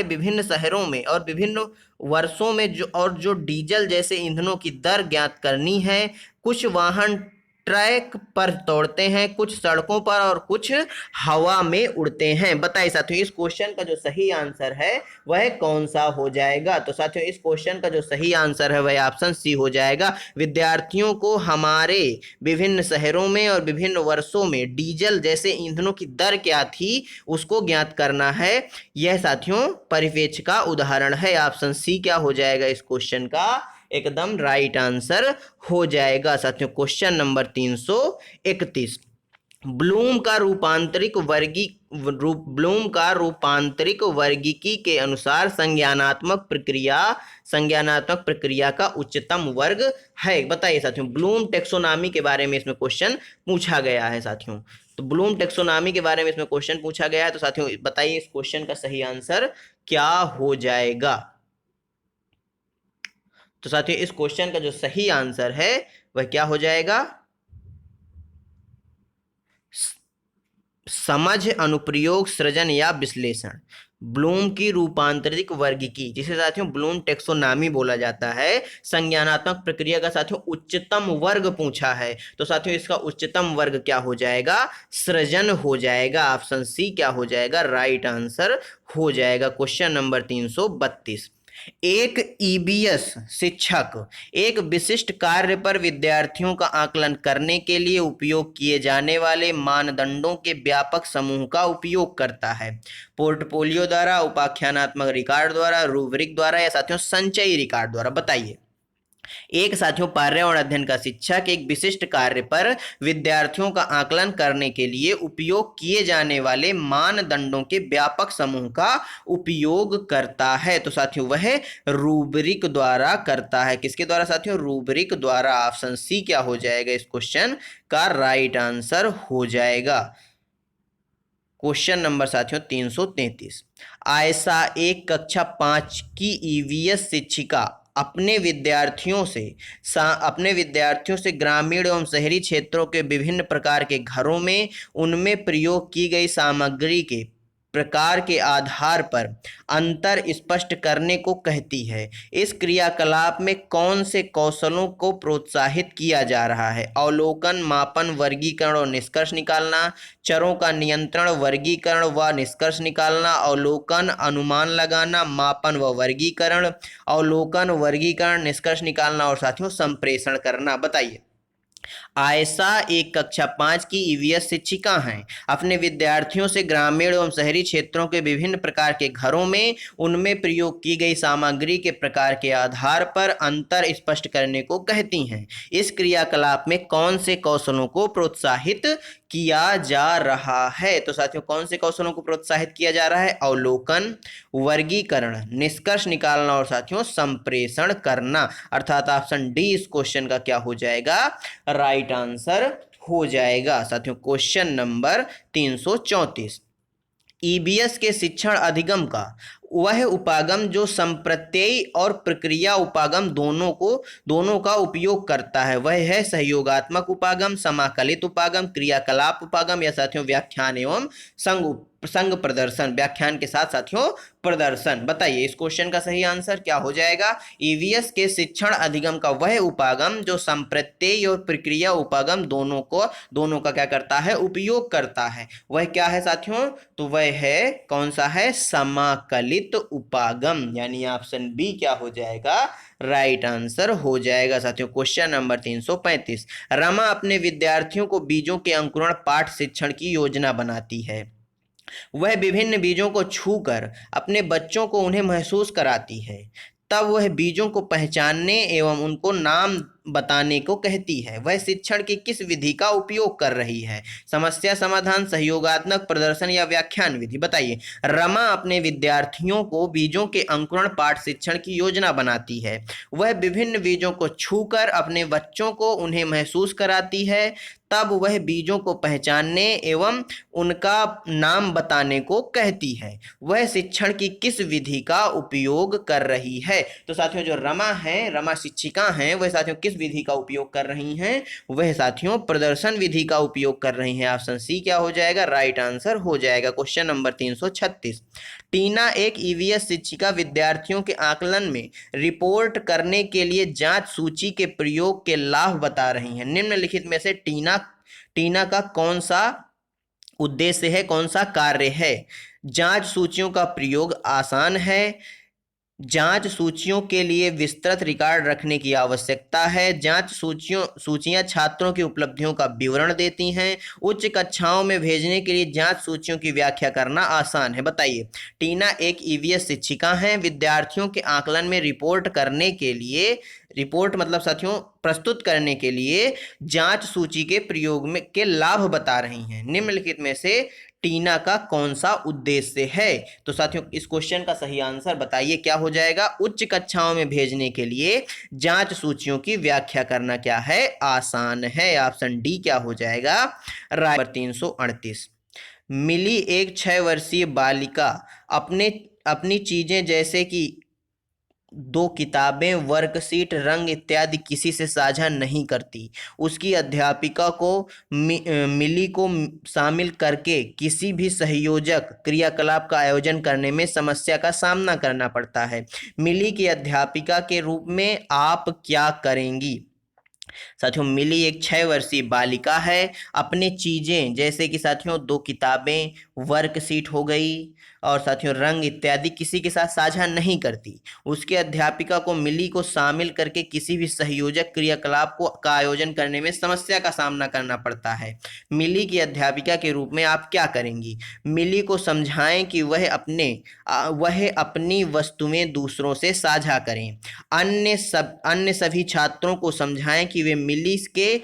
विभिन्न शहरों में और विभिन्न वर्षों में जो डीजल जैसे ईंधनों की दर ज्ञात करनी है। कुछ वाहन ट्रैक पर दौड़ते हैं, कुछ सड़कों पर और कुछ हवा में उड़ते हैं। बताइए साथियों इस क्वेश्चन का जो सही आंसर है वह कौन सा हो जाएगा। तो साथियों इस क्वेश्चन का जो सही आंसर है वह ऑप्शन सी हो जाएगा। विद्यार्थियों को हमारे विभिन्न शहरों में और विभिन्न वर्षों में डीजल जैसे ईंधनों की दर क्या थी उसको ज्ञात करना है। यह साथियों परिप्रेक्ष्य का उदाहरण है। ऑप्शन सी क्या हो जाएगा इस क्वेश्चन का एकदम राइट आंसर हो जाएगा। साथियों क्वेश्चन नंबर 331, ब्लूम का रूपांतरिक वर्गीकी के अनुसार संज्ञानात्मक प्रक्रिया का उच्चतम वर्ग है। बताइए साथियों ब्लूम टेक्सोनॉमी के बारे में इसमें क्वेश्चन पूछा गया है। साथियों तो ब्लूम टेक्सोनॉमी के बारे में इसमें क्वेश्चन पूछा गया है, तो साथियों बताइए इस क्वेश्चन का सही आंसर क्या हो जाएगा। तो साथियों इस क्वेश्चन का जो सही आंसर है वह क्या हो जाएगा, समझ, अनुप्रयोग, सृजन या विश्लेषण। ब्लूम की रूपांतरिक वर्गीकी जिसे साथियों ब्लूम टेक्सोनॉमी बोला जाता है, संज्ञानात्मक प्रक्रिया का साथियों उच्चतम वर्ग पूछा है, तो साथियों इसका उच्चतम वर्ग क्या हो जाएगा, सृजन हो जाएगा। ऑप्शन सी क्या हो जाएगा, राइट आंसर हो जाएगा। क्वेश्चन नंबर 332, एक ईबीएस शिक्षक एक विशिष्ट कार्य पर विद्यार्थियों का आकलन करने के लिए उपयोग किए जाने वाले मानदंडों के व्यापक समूह का उपयोग करता है। पोर्टफोलियो द्वारा, उपाख्यानात्मक रिकॉर्ड द्वारा, रूब्रिक द्वारा या साथियों संचयी रिकॉर्ड द्वारा। बताइए एक साथियों पर्यावरण अध्ययन का शिक्षक एक विशिष्ट कार्य पर विद्यार्थियों का आकलन करने के लिए उपयोग किए जाने वाले मानदंडों के व्यापक समूह का उपयोग करता है, तो साथियों वह रूब्रिक द्वारा करता है। किसके द्वारा साथियों, रूब्रिक द्वारा। ऑप्शन सी क्या हो जाएगा इस क्वेश्चन का राइट आंसर हो जाएगा। क्वेश्चन नंबर साथियों 333, आयशा एक कक्षा 5 की ईवीएस शिक्षिका अपने विद्यार्थियों से ग्रामीण एवं शहरी क्षेत्रों के विभिन्न प्रकार के घरों में उनमें प्रयोग की गई सामग्री के प्रकार के आधार पर अंतर स्पष्ट करने को कहती है। इस क्रियाकलाप में कौन से कौशलों को प्रोत्साहित किया जा रहा है? अवलोकन, मापन, वर्गीकरण और निष्कर्ष निकालना, चरों का नियंत्रण, वर्गीकरण व निष्कर्ष निकालना, अवलोकन, अनुमान लगाना, मापन व वर्गीकरण, अवलोकन, वर्गीकरण, निष्कर्ष निकालना और साथियों संप्रेषण करना। बताइए। आयशा एक कक्षा 5 की ईवीएस शिक्षिका हैं। अपने विद्यार्थियों से ग्रामीण एवं शहरी क्षेत्रों के विभिन्न प्रकार के घरों में उनमें प्रयोग की गई सामग्री के प्रकार के आधार पर अंतर स्पष्ट करने को कहती हैं। इस क्रियाकलाप में कौन से कौशलों को प्रोत्साहित किया जा रहा है? तो साथियों कौन से कौशलों को प्रोत्साहित किया जा रहा है? अवलोकन, वर्गीकरण, निष्कर्ष निकालना और साथियों संप्रेषण करना। अर्थात ऑप्शन डी इस क्वेश्चन का क्या हो जाएगा? राइट आंसर हो जाएगा। साथियों क्वेश्चन नंबर 334, ईबीएस के शिक्षण अधिगम का वह उपागम जो संप्रत्यय और प्रक्रिया उपागम दोनों का उपयोग करता है वह है सहयोगात्मक उपागम, समाकलित उपागम, क्रियाकलाप उपागम या साथियों व्याख्यान एवं संग प्रदर्शन, व्याख्यान के साथ साथियों प्रदर्शन। बताइए इस क्वेश्चन का सही आंसर क्या हो जाएगा? ईवीएस के शिक्षण अधिगम का वह उपागम जो संप्रत्यय और प्रक्रिया उपागम दोनों का क्या करता है? उपयोग करता है। वह क्या है साथियों? तो वह है कौन सा है? समाकलित उपागम, यानी ऑप्शन बी क्या हो जाएगा? राइट आंसर हो जाएगा। साथियों क्वेश्चन नंबर 335, रमा अपने विद्यार्थियों को बीजों के अंकुरण पाठ शिक्षण की योजना बनाती है। वह विभिन्न बीजों को छूकर अपने बच्चों को उन्हें महसूस कराती है। तब वह बीजों को पहचानने एवं उनको नाम बताने को कहती है। वह शिक्षण की किस विधि का उपयोग कर रही है? समस्या समाधान, सहयोगात्मक प्रदर्शन या व्याख्यान विधि? बताइए। रमा अपने विद्यार्थियों को बीजों के अंकुरण पाठ शिक्षण की योजना बनाती है। वह विभिन्न बीजों को छूकर अपने बच्चों को उन्हें महसूस कराती है। तब वह बीजों को पहचानने एवं उनका नाम बताने को कहती है। वह शिक्षण की किस विधि का उपयोग कर रही है? तो साथियों जो रमा शिक्षिका हैं वह साथियों किस विधि का उपयोग कर रही हैं? वह साथियों प्रदर्शन विधि का उपयोग कर रही हैं। ऑप्शन सी क्या हो जाएगा? राइट आंसर हो जाएगा। क्वेश्चन नंबर 336, टीना एक ईवीएस शिक्षिका विद्यार्थियों के आकलन में रिपोर्ट करने के लिए जांच सूची के प्रयोग के लाभ बता रही हैं। निम्नलिखित में से टीना का कौन सा उद्देश्य है, कौन सा कार्य है? जांच सूचियों का प्रयोग आसान है, जांच सूचियों के लिए विस्तृत रिकॉर्ड रखने की आवश्यकता है, जांच सूचियां छात्रों की उपलब्धियों का विवरण देती हैं, उच्च कक्षाओं में भेजने के लिए जांच सूचियों की व्याख्या करना आसान है। बताइए। टीना एक ईवीएस शिक्षिका हैं, विद्यार्थियों के आकलन में रिपोर्ट मतलब साथियों प्रस्तुत करने के लिए जांच सूची के प्रयोग के लाभ बता रही हैं। निम्नलिखित में से टीना का कौन सा उद्देश्य है? तो साथियों इस क्वेश्चन का सही आंसर बताइए क्या हो जाएगा? उच्च कक्षाओं में भेजने के लिए जांच सूचियों की व्याख्या करना क्या है? आसान है। ऑप्शन डी क्या हो जाएगा? राइट। 338, मिली एक 6 वर्षीय बालिका अपनी चीजें जैसे कि 2 किताबें, वर्कशीट, रंग इत्यादि किसी से साझा नहीं करती। उसकी अध्यापिका को मिली को शामिल करके किसी भी सहयोजक क्रियाकलाप का आयोजन करने में समस्या का सामना करना पड़ता है। मिली की अध्यापिका के रूप में आप क्या करेंगी? साथियों मिली एक 6 वर्षीय बालिका है, अपने चीजें जैसे कि साथियों 2 किताबें, वर्कशीट हो गई और साथियों रंग इत्यादि किसी के साथ साझा नहीं करती। उसके अध्यापिका को मिली को शामिल करके किसी भी सहयोजक क्रियाकलाप का आयोजन करने में समस्या का सामना करना पड़ता है। मिली की अध्यापिका के रूप में आप क्या करेंगी? मिली को समझाएं कि वह अपनी वस्तुएं दूसरों से साझा करें। अन्य सभी छात्रों को समझाएं कि वे मिली के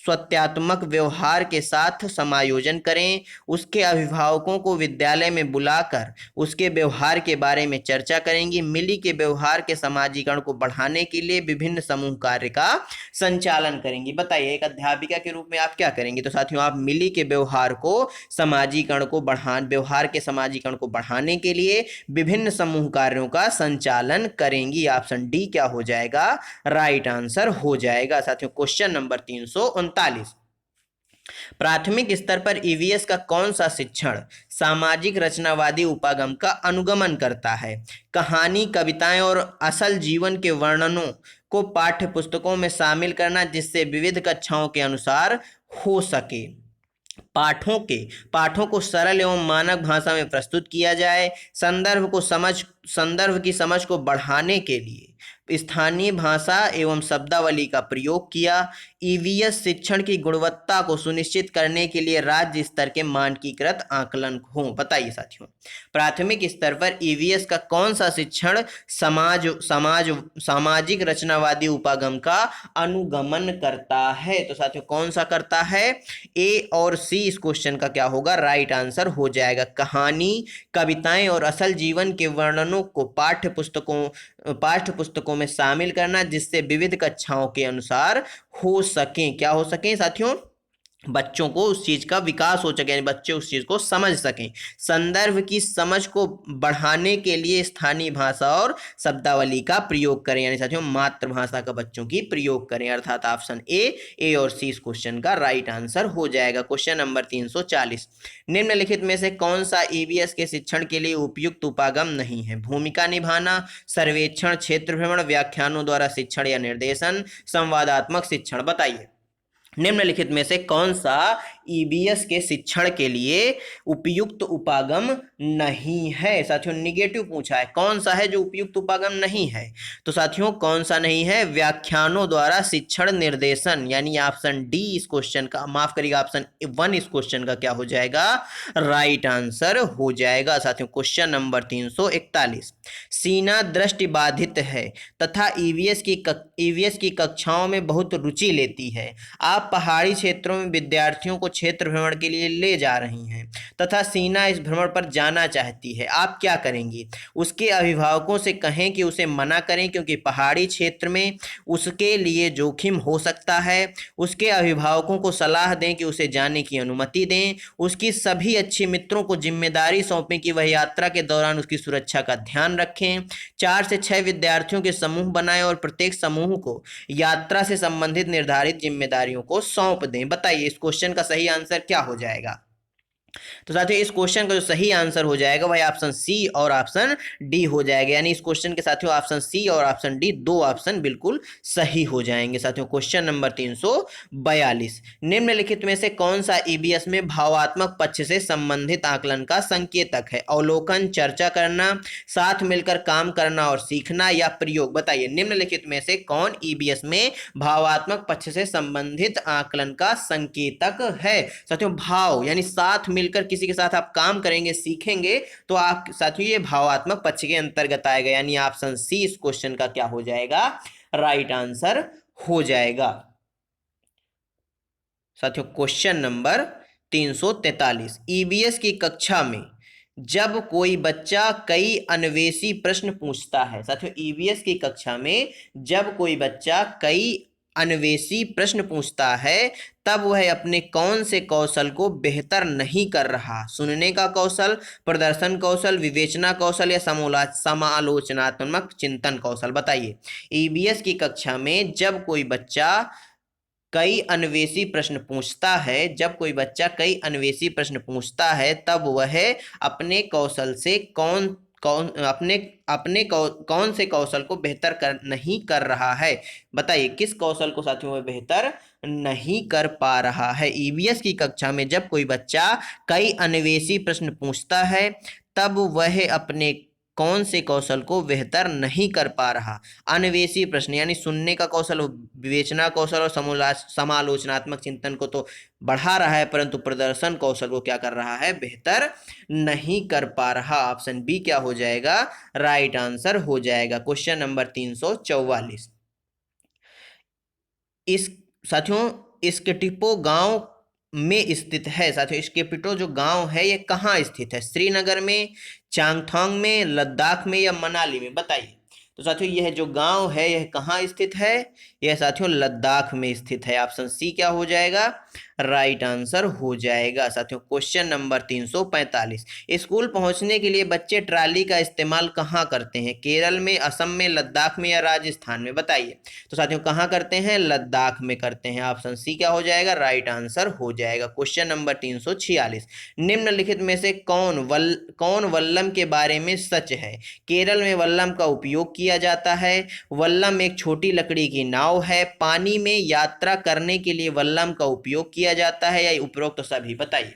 स्वत्यात्मक व्यवहार के साथ समायोजन करें। उसके अभिभावकों को विद्यालय में बुलाकर उसके व्यवहार के बारे में चर्चा करेंगी। मिली के व्यवहार के समाजीकरण को बढ़ाने के लिए विभिन्न समूह कार्य का संचालन करेंगी। बताइए, एक अध्यापिका के रूप में आप क्या करेंगी? तो साथियों, आप मिली के व्यवहार को समाजीकरण को व्यवहार के समाजीकरण को बढ़ाने के लिए विभिन्न समूह कार्यों का संचालन करेंगी। ऑप्शन डी क्या हो जाएगा? राइट आंसर हो जाएगा। साथियों, क्वेश्चन नंबर 339, प्राथमिक स्तर पर ईवीएस का कौन सा शिक्षण सामाजिक रचनावादी उपागम का अनुगमन करता है? कहानी, कविताएं और असल जीवन के वर्णनों को पाठ्य पुस्तकों में शामिल करना जिससे विविध कक्षाओं के अनुसार हो सके। पाठों को सरल एवं मानक भाषा में प्रस्तुत किया जाए। संदर्भ की समझ को बढ़ाने के लिए स्थानीय भाषा एवं शब्दावली का प्रयोग किया। ईवीएस शिक्षण की गुणवत्ता को सुनिश्चित करने के लिए राज्य स्तर के मानकीकृत आकलन हो। बताइए साथियों, प्राथमिक स्तर पर ईवीएस का कौन सा शिक्षण सामाजिक रचनावादी उपागम का अनुगमन करता है? तो साथियों, कौन सा करता है? ए और सी इस क्वेश्चन का क्या होगा? राइट आंसर हो जाएगा। कहानी, कविताएं और असल जीवन के वर्णनों को पाठ्य पुस्तकों में शामिल करना जिससे विविध कक्षाओं के अनुसार हो सकें। क्या हो सकें साथियों? बच्चों को उस चीज का विकास हो सके, बच्चे उस चीज को समझ सकें। संदर्भ की समझ को बढ़ाने के लिए स्थानीय भाषा और शब्दावली का प्रयोग करें, यानी साथियों मातृभाषा का बच्चों की प्रयोग करें। अर्थात ऑप्शन ए और सी इस क्वेश्चन का राइट आंसर हो जाएगा। क्वेश्चन नंबर 340, निम्नलिखित में से कौन सा ईवीएस के शिक्षण के लिए उपयुक्त उपागम नहीं है? भूमिका निभाना, सर्वेक्षण, क्षेत्र भ्रमण, व्याख्यानों द्वारा शिक्षण या निर्देशन, संवादात्मक शिक्षण। बताइए, निम्नलिखित में से कौन सा ईवीएस के शिक्षण के लिए उपयुक्त उपागम नहीं है? साथियों, निगेटिव पूछा है, कौन सा है जो उपयुक्त उपागम नहीं है? तो साथियों, कौन सा नहीं है? व्याख्यानों द्वारा शिक्षण निर्देशन, यानी ऑप्शन डी इस क्वेश्चन का, माफ करिएगा, ऑप्शन 1 इस क्वेश्चन का क्या हो जाएगा? राइट आंसर हो जाएगा। साथियों, क्वेश्चन नंबर 341, सीना दृष्टि बाधित है तथा ईवीएस की कक्षाओं में बहुत रुचि लेती है। आप पहाड़ी क्षेत्रों में विद्यार्थियों को क्षेत्र भ्रमण के लिए ले जा रही हैं तथा सीना इस भ्रमण पर जाना चाहती है। आप क्या करेंगी? उसके अभिभावकों से कहें कि उसे मना करें क्योंकि पहाड़ी क्षेत्र में उसके लिए जोखिम हो सकता है। उसके अभिभावकों को सलाह दें कि उसे जाने की अनुमति दें। उसकी सभी अच्छे मित्रों को जिम्मेदारी सौंपें कि वह यात्रा के दौरान उसकी सुरक्षा का ध्यान रखें। 4 से 6 विद्यार्थियों के समूह बनाएं और प्रत्येक समूह को यात्रा से संबंधित निर्धारित जिम्मेदारियों को सौंप दें। बताइए, इस क्वेश्चन का सही आंसर क्या हो जाएगा? तो साथियों, इस क्वेश्चन का जो सही आंसर हो जाएगा वह ऑप्शन सी और ऑप्शन डी हो जाएगा, यानी इस क्वेश्चन के साथियों ऑप्शन सी और ऑप्शन डी दो ऑप्शन बिल्कुल सही हो जाएंगे। साथियों, क्वेश्चन नंबर 342, निम्नलिखित में से कौन सा ईवीएस में भावात्मक पक्ष से संबंधित आकलन का संकेतक है? अवलोकन, चर्चा करना, साथ मिलकर काम करना और सीखना, या प्रयोग। बताइए, निम्नलिखित में से कौन ईवीएस में भावात्मक पक्ष से संबंधित आकलन का संकेतक है? साथियों, भाव यानी साथ मिलकर किसी के साथ आप काम करेंगे, सीखेंगे, तो आप साथियों ये भावात्मक पक्ष के अंतर्गत आएगा, यानी ऑप्शन सी इस क्वेश्चन का क्या हो जाएगा? राइट आंसर हो जाएगा। साथियों, क्वेश्चन नंबर 343, ईवीएस की कक्षा में जब कोई बच्चा कई अन्वेषी प्रश्न पूछता है। साथियों, ईवीएस की कक्षा में जब कोई बच्चा कई अन्वेषी प्रश्न पूछता है तब वह अपने कौन से कौशल को बेहतर नहीं कर रहा? सुनने का कौशल, प्रदर्शन कौशल, विवेचना कौशल, या समालोचनात्मक चिंतन कौशल। बताइए, ईवीएस की कक्षा में जब कोई बच्चा कई अन्वेषी प्रश्न पूछता है, जब कोई बच्चा कई अन्वेषी प्रश्न पूछता है तब वह अपने कौशल से कौन से कौशल को बेहतर नहीं कर रहा है? बताइए, किस कौशल को साथियों वह बेहतर नहीं कर पा रहा है? ईवीएस की कक्षा में जब कोई बच्चा कई अन्वेषी प्रश्न पूछता है तब वह अपने कौन से कौशल को बेहतर नहीं कर पा रहा? अन्वेषी प्रश्न यानी सुनने का कौशल, विवेचना कौशल और समालोचनात्मक चिंतन को तो बढ़ा रहा है, परंतु प्रदर्शन कौशल को क्या कर रहा है? बेहतर नहीं कर पा रहा। ऑप्शन बी क्या हो जाएगा? राइट आंसर हो जाएगा। क्वेश्चन नंबर 344, इस साथियों स्केटिपो गांव में स्थित है। साथियों स्केपिटो जो गांव है ये कहाँ स्थित है? श्रीनगर में, चांगथोंग में, लद्दाख में या मनाली में? बताइए। तो साथियों यह जो गांव है यह कहाँ स्थित है? यह साथियों लद्दाख में स्थित है। ऑप्शन सी क्या हो जाएगा? राइट आंसर हो जाएगा। साथियों क्वेश्चन नंबर 345, स्कूल पहुंचने के लिए बच्चे ट्राली का इस्तेमाल कहाँ करते हैं? केरल में, असम में, लद्दाख में या राजस्थान में? बताइए। तो साथियों कहाँ करते हैं? लद्दाख में करते हैं। ऑप्शन सी क्या हो जाएगा? राइट आंसर हो जाएगा। क्वेश्चन नंबर 346, निम्नलिखित में से कौन वल्लम के बारे में सच है? केरल में वल्लम का उपयोग किया जाता है, वल्लम एक छोटी लकड़ी की नाव है, पानी में यात्रा करने के लिए वल्लम का उपयोग किया जाता है, या उपरोक्त तो सभी? बताइए।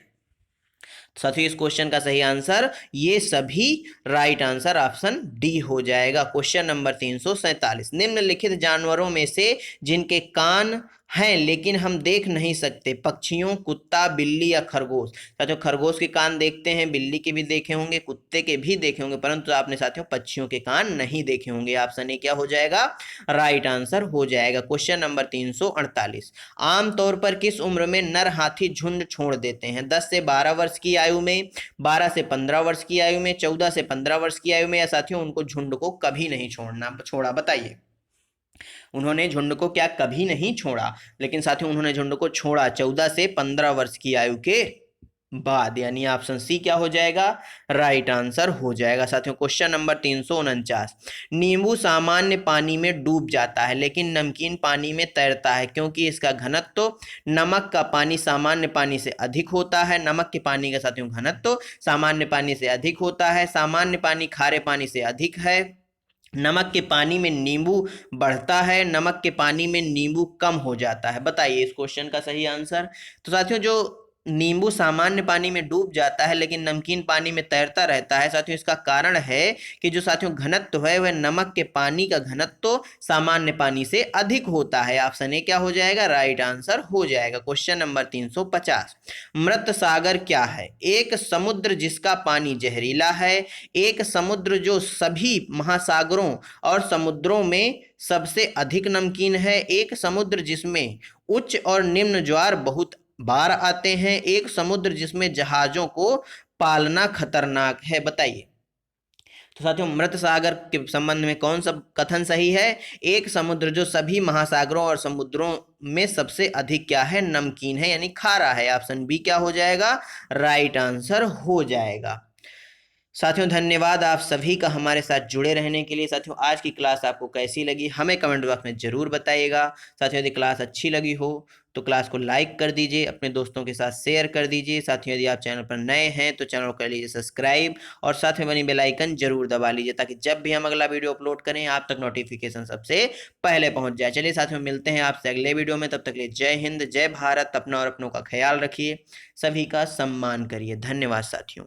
साथियों इस क्वेश्चन का सही आंसर ये सभी राइट आंसर ऑप्शन डी हो जाएगा। क्वेश्चन नंबर 347, निम्नलिखित जानवरों में से जिनके कान हैं लेकिन हम देख नहीं सकते, पक्षियों, कुत्ता, बिल्ली या खरगोश? साथियों खरगोश के कान देखते हैं, बिल्ली के भी देखे होंगे, कुत्ते के भी देखे होंगे, परंतु आपने साथियों पक्षियों के कान नहीं देखे होंगे। ऑप्शन ए क्या हो जाएगा? राइट आंसर हो जाएगा। क्वेश्चन नंबर 348, आमतौर पर किस उम्र में नर हाथी झुंड छोड़ देते हैं? 10 से 12 वर्ष की आयु में, 12 से 15 वर्ष की आयु में, 14 से 15 वर्ष की आयु में, या साथियों उनको झुंड को कभी नहीं छोड़ा? बताइए। उन्होंने झुंड को क्या कभी नहीं छोड़ा? लेकिन साथियों उन्होंने झुंड को छोड़ा 14 से 15 वर्ष की आयु के बाद, यानी ऑप्शन सी क्या हो जाएगा? राइट आंसर हो जाएगा। साथियों क्वेश्चन नंबर 349, नींबू सामान्य पानी में डूब जाता है लेकिन नमकीन पानी में तैरता है क्योंकि इसका घनत्व नमक का पानी सामान्य पानी से अधिक होता है। नमक के पानी का साथियों घनत्व सामान्य पानी से अधिक होता है, सामान्य पानी खारे पानी से अधिक है, नमक के पानी में नींबू बढ़ता है, नमक के पानी में नींबू कम हो जाता है? बताइए इस क्वेश्चन का सही आंसर। तो साथियों जो नींबू सामान्य पानी में डूब जाता है लेकिन नमकीन पानी में तैरता रहता है, साथियों इसका कारण है कि जो साथियों घनत्व है वह नमक के पानी का घनत्व सामान्य पानी से अधिक होता है। ऑप्शन ए क्या हो जाएगा? राइट आंसर हो जाएगा। क्वेश्चन नंबर 350, मृत सागर क्या है? एक समुद्र जिसका पानी जहरीला है, एक समुद्र जो सभी महासागरों और समुद्रों में सबसे अधिक नमकीन है, एक समुद्र जिसमें उच्च और निम्न ज्वार बहुत बार आते हैं, एक समुद्र जिसमें जहाजों को पालना खतरनाक है? बताइए। तो साथियों मृत सागर के संबंध में कौन सा कथन सही है? एक समुद्र जो सभी महासागरों और समुद्रों में सबसे अधिक क्या है? नमकीन है, यानी खारा है। ऑप्शन बी क्या हो जाएगा? राइट आंसर हो जाएगा। साथियों धन्यवाद आप सभी का हमारे साथ जुड़े रहने के लिए। साथियों आज की क्लास आपको कैसी लगी हमें कमेंट बॉक्स में जरूर बताइएगा। साथियों यदि क्लास अच्छी लगी हो तो क्लास को लाइक कर दीजिए, अपने दोस्तों के साथ शेयर कर दीजिए। साथियों यदि आप चैनल पर नए हैं तो चैनल को कर लीजिए सब्सक्राइब और साथ में बनी बेल आइकन जरूर दबा लीजिए ताकि जब भी हम अगला वीडियो अपलोड करें आप तक नोटिफिकेशन सबसे पहले पहुंच जाए। चलिए साथियों मिलते हैं आपसे अगले वीडियो में, तब तक के लिए जय हिंद, जय भारत। अपना और अपनों का ख्याल रखिए, सभी का सम्मान करिए। धन्यवाद साथियों।